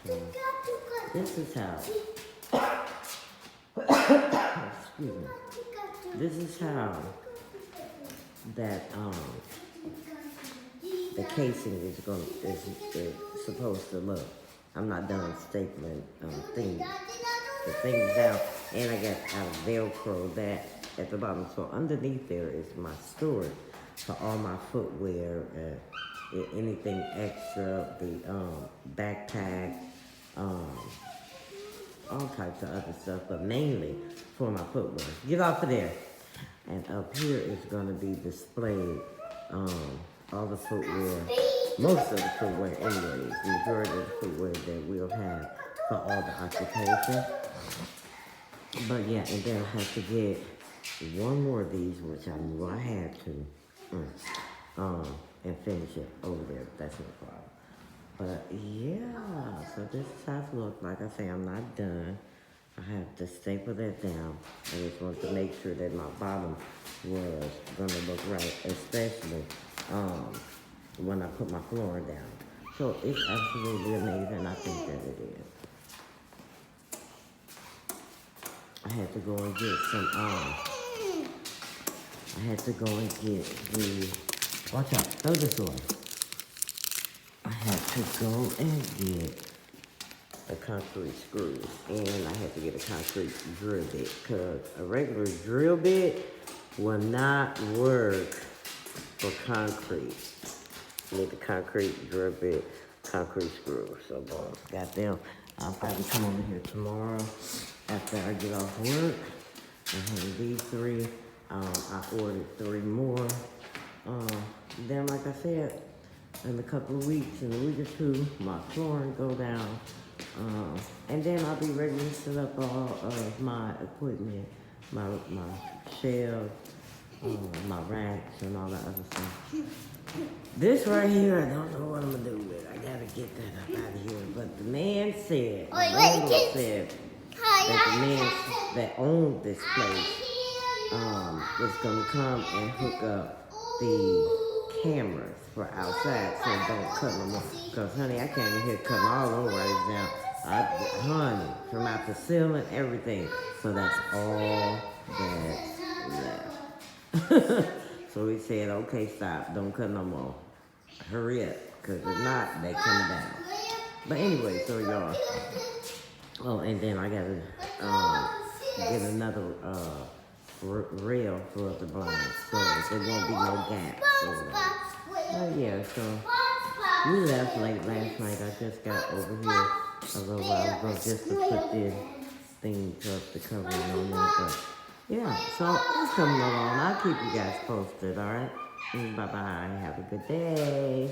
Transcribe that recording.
So this is how. Excuse me. This is how that the casing is supposed to look. I'm not done stapling the things down, and I got out of Velcro that at the bottom. So underneath there is my storage for all my footwear, anything extra, the backpack, all types of other stuff, but mainly for my footwear. Get off of there. And up here is going to be displayed all the footwear, most of the footwear anyways, the majority of the footwear that we'll have for all the occupations. But yeah, and then I have to get one more of these, which I knew I had to, and finish it over there. That's no problem. But yeah, so this is how it looks. Like I say, I'm not done. I have to staple that down. I just wanted to make sure that my bottom was gonna look right, especially when I put my flooring down. So it's absolutely amazing. I think that it is. I had to go and get some, I had to go and get the, watch out, throw this away. I had to go and get the concrete screws, and I had to get a concrete drill bit, because a regular drill bit will not work for concrete. You need the concrete drill bit, concrete screws. So boom, got them. I'll probably come over here tomorrow after I get off work. I have these three. I ordered 3 more. Then like I said, in a couple of weeks, in a week or 2, my flooring go down. And then I'll be ready to set up all of my equipment, my shelves, my racks, and all that other stuff. This right here, I don't know what I'm gonna do with it. I gotta get that up out of here. But the man said, the landlord said that the man that owned this place was gonna come and hook up the cameras for outside, so don't cut no more. Cause honey, I came in here cutting all over right down. Honey, from out the ceiling, everything. So that's all that's left. So he said, okay, stop, don't cut no more. Hurry up, cause if not, they coming down. But anyway, so y'all. Oh, and then I gotta get another rail for the blinds, so there won't be no gaps over there. Oh yeah, so we left late last night. I just got over here a little while ago just to put this thing up, the covering on there. But yeah, so it's coming along. I'll keep you guys posted, alright? Bye-bye. Have a good day.